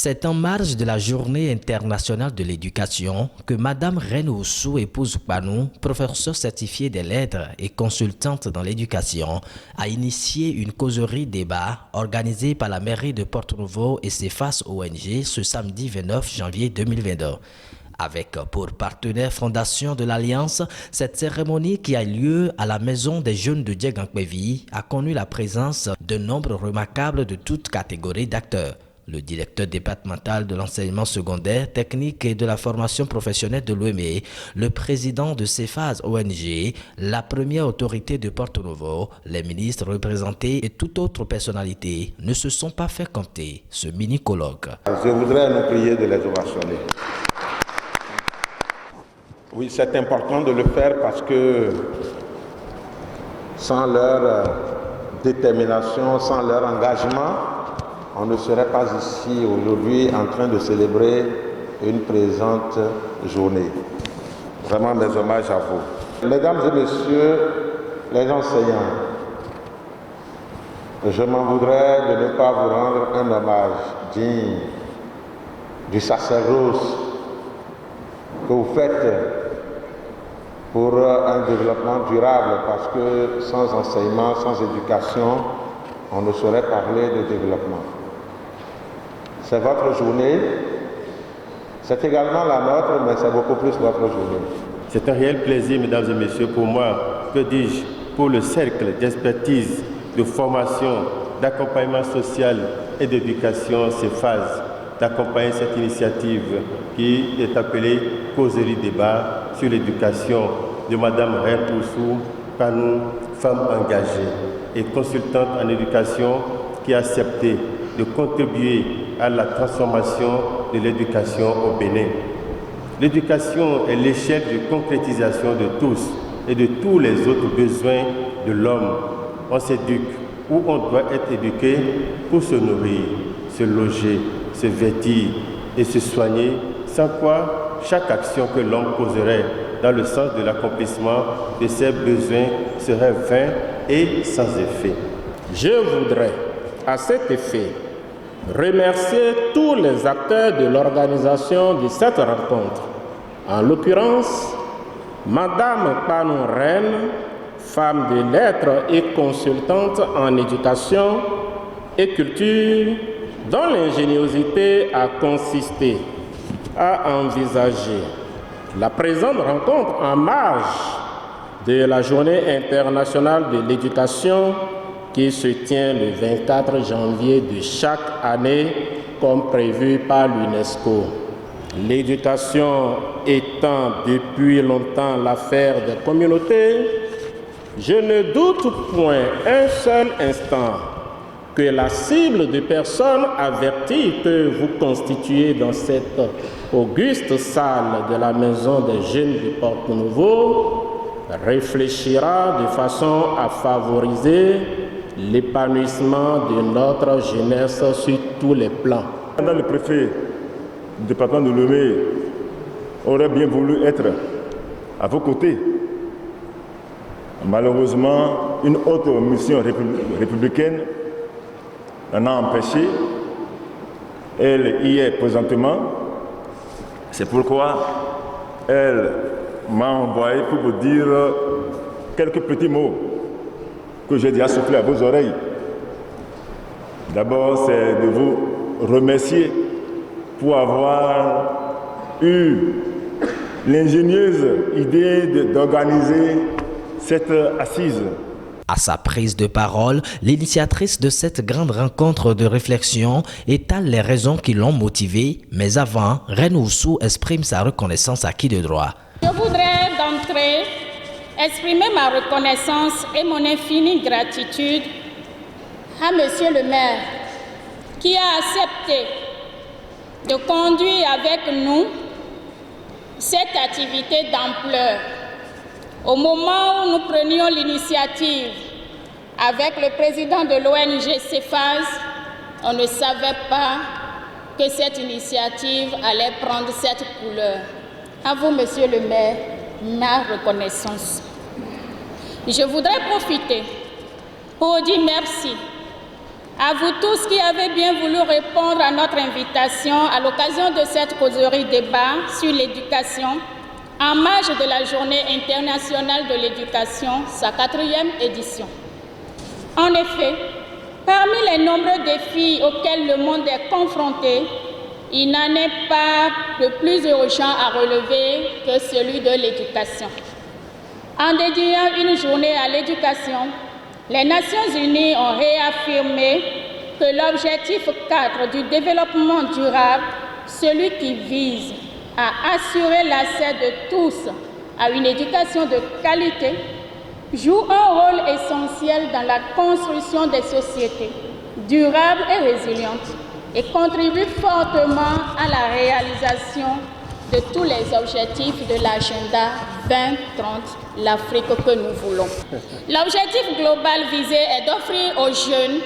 C'est en marge de la Journée internationale de l'éducation que Madame Reine Oussou, épouse Panou, professeure certifiée des lettres et consultante dans l'éducation, a initié une causerie débat organisée par la mairie de Porto-Novo et Cefas ONG ce samedi 29 janvier 2022. Avec pour partenaire Fondation de l'Alliance, cette cérémonie qui a lieu à la Maison des Jeunes de Diegankpevi a connu la présence d'un nombre remarquable de toutes catégories d'acteurs. Le directeur départemental de l'enseignement secondaire, technique et de la formation professionnelle de l'OME, le président de Cefas ONG, la première autorité de Porto-Novo, les ministres représentés et toute autre personnalité ne se sont pas fait compter ce mini-colloque. Je voudrais nous prier de les ovationner. Oui, c'est important de le faire parce que sans leur détermination, sans leur engagement, on ne serait pas ici aujourd'hui en train de célébrer une présente journée. Vraiment mes hommages à vous. Mesdames et messieurs les enseignants, je m'en voudrais de ne pas vous rendre un hommage digne du sacerdoce que vous faites pour un développement durable, parce que sans enseignement, sans éducation, on ne saurait parler de développement. C'est votre journée, c'est également la nôtre, mais c'est beaucoup plus votre journée. C'est un réel plaisir, mesdames et messieurs, pour moi, que dis-je, pour le cercle d'expertise, de formation, d'accompagnement social et d'éducation, Cefas, d'accompagner cette initiative qui est appelée Causerie débat sur l'éducation de Madame Reine Oussou Panou, femme engagée et consultante en éducation qui a accepté de contribuer à la transformation de l'éducation au Bénin. L'éducation est l'échelle de concrétisation de tous et de tous les autres besoins de l'homme. On s'éduque où on doit être éduqué pour se nourrir, se loger, se vêtir et se soigner, sans quoi chaque action que l'homme poserait dans le sens de l'accomplissement de ses besoins serait vain et sans effet. Je voudrais, à cet effet, remercier tous les acteurs de l'organisation de cette rencontre. En l'occurrence, Madame Panou Reine, femme de lettres et consultante en éducation et culture, dont l'ingéniosité a consisté à envisager la présente rencontre en marge de la Journée internationale de l'éducation qui se tient le 24 janvier de chaque année comme prévu par l'UNESCO. L'éducation étant depuis longtemps l'affaire des communautés, je ne doute point un seul instant que la cible de personnes averties que vous constituez dans cette auguste salle de la Maison des Jeunes de Porto-Novo réfléchira de façon à favoriser l'épanouissement de notre jeunesse sur tous les plans. Le préfet du département de Lomé aurait bien voulu être à vos côtés. Malheureusement, une autre mission républicaine l'en a empêché. Elle y est présentement. C'est pourquoi elle m'a envoyé pour vous dire quelques petits mots que j'ai déjà soufflés à vos oreilles. D'abord, c'est de vous remercier pour avoir eu l'ingénieuse idée d'organiser cette assise. À sa prise de parole, l'initiatrice de cette grande rencontre de réflexion étale les raisons qui l'ont motivée, mais avant, Reine Oussou exprime sa reconnaissance à qui de droit. Je voudrais d'entrée exprimer ma reconnaissance et mon infinie gratitude à Monsieur le maire qui a accepté de conduire avec nous cette activité d'ampleur. Au moment où nous prenions l'initiative avec le président de l'ONG Cefas, on ne savait pas que cette initiative allait prendre cette couleur. À vous, Monsieur le maire, ma reconnaissance. Je voudrais profiter pour dire merci à vous tous qui avez bien voulu répondre à notre invitation à l'occasion de cette causerie débat sur l'éducation en marge de la Journée internationale de l'éducation, sa 4e édition. En effet, parmi les nombreux défis auxquels le monde est confronté, il n'en est pas de plus urgent à relever que celui de l'éducation. En dédiant une journée à l'éducation, les Nations Unies ont réaffirmé que l'objectif 4 du développement durable, celui qui vise à assurer l'accès de tous à une éducation de qualité, joue un rôle essentiel dans la construction des sociétés durables et résilientes et contribue fortement à la réalisation de tous les objectifs de l'agenda 2030, l'Afrique que nous voulons. L'objectif global visé est d'offrir aux jeunes,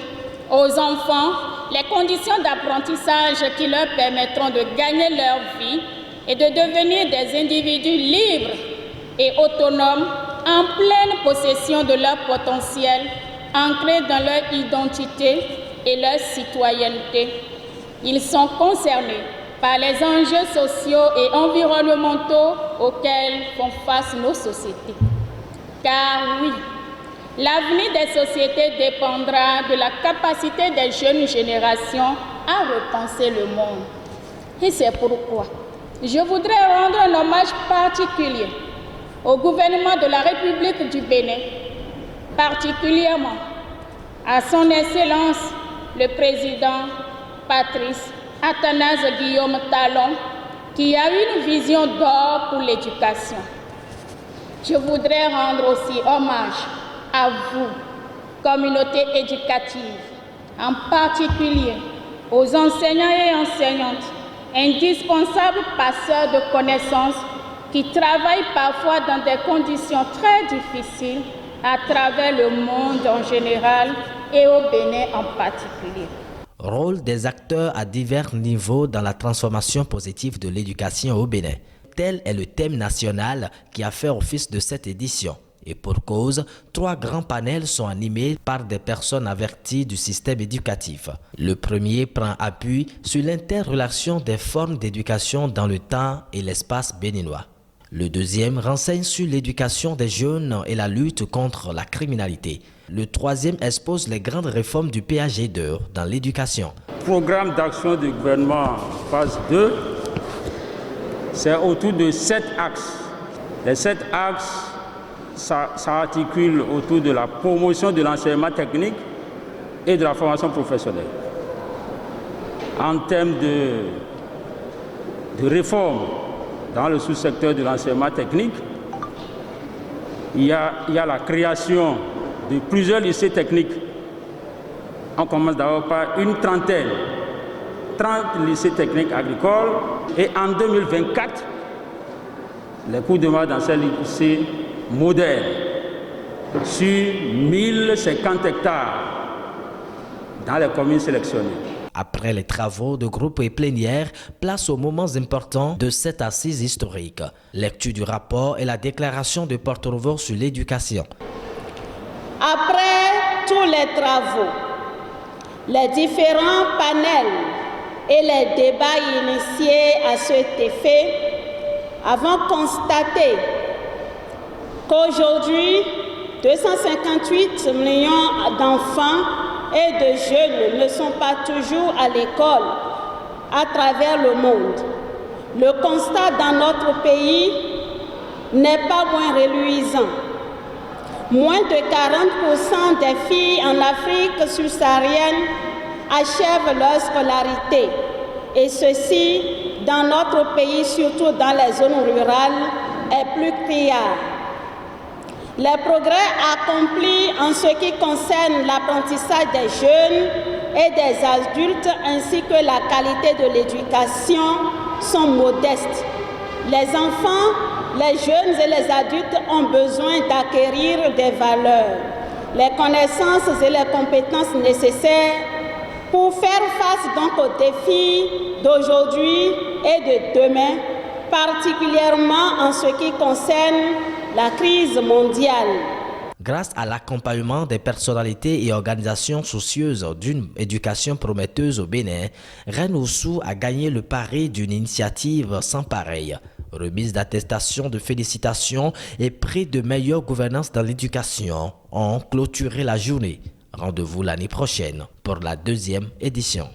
aux enfants, les conditions d'apprentissage qui leur permettront de gagner leur vie et de devenir des individus libres et autonomes en pleine possession de leur potentiel, ancrés dans leur identité et leur citoyenneté. Ils sont concernés par les enjeux sociaux et environnementaux auxquels font face nos sociétés. Car oui, l'avenir des sociétés dépendra de la capacité des jeunes générations à repenser le monde. Et c'est pourquoi je voudrais rendre un hommage particulier au gouvernement de la République du Bénin, particulièrement à son Excellence le Président Patrice Athanase Guillaume Talon, qui a une vision d'or pour l'éducation. Je voudrais rendre aussi hommage à vous, communauté éducative, en particulier aux enseignants et enseignantes, indispensables passeurs de connaissances qui travaillent parfois dans des conditions très difficiles à travers le monde en général et au Bénin en particulier. Rôle des acteurs à divers niveaux dans la transformation positive de l'éducation au Bénin. Tel est le thème national qui a fait office de cette édition. Et pour cause, 3 grands panels sont animés par des personnes averties du système éducatif. Le premier prend appui sur l'interrelation des formes d'éducation dans le temps et l'espace béninois. Le deuxième renseigne sur l'éducation des jeunes et la lutte contre la criminalité. Le troisième expose les grandes réformes du PAG2 dans l'éducation. Programme d'action du gouvernement phase 2, c'est autour de 7 axes. Les 7 axes s'articulent autour de la promotion de l'enseignement technique et de la formation professionnelle. En termes de réforme dans le sous-secteur de l'enseignement technique, il y a la création de plusieurs lycées techniques. On commence d'abord par une trentaine, 30 lycées techniques agricoles. Et en 2024, les cours de maths dans ces lycées modernes sur 1050 hectares dans les communes sélectionnées. Après les travaux de groupe et plénière, place aux moments importants de cette assise historique. Lecture du rapport et la déclaration de porte-parole sur l'éducation. Après tous les travaux, les différents panels et les débats initiés à cet effet, avons constaté qu'aujourd'hui, 258 millions d'enfants et de jeunes ne sont pas toujours à l'école à travers le monde. Le constat dans notre pays n'est pas moins reluisant. Moins de 40% des filles en Afrique subsaharienne achèvent leur scolarité. Et ceci, dans notre pays, surtout dans les zones rurales, est plus criard. Les progrès accomplis en ce qui concerne l'apprentissage des jeunes et des adultes ainsi que la qualité de l'éducation sont modestes. Les enfants, les jeunes et les adultes ont besoin d'acquérir des valeurs, les connaissances et les compétences nécessaires pour faire face donc aux défis d'aujourd'hui et de demain, particulièrement en ce qui concerne la crise mondiale. Grâce à l'accompagnement des personnalités et organisations soucieuses d'une éducation prometteuse au Bénin, Reine Oussou a gagné le pari d'une initiative sans pareille. Remise d'attestations de félicitations et prix de meilleure gouvernance dans l'éducation ont clôturé la journée. Rendez-vous l'année prochaine pour la 2e édition.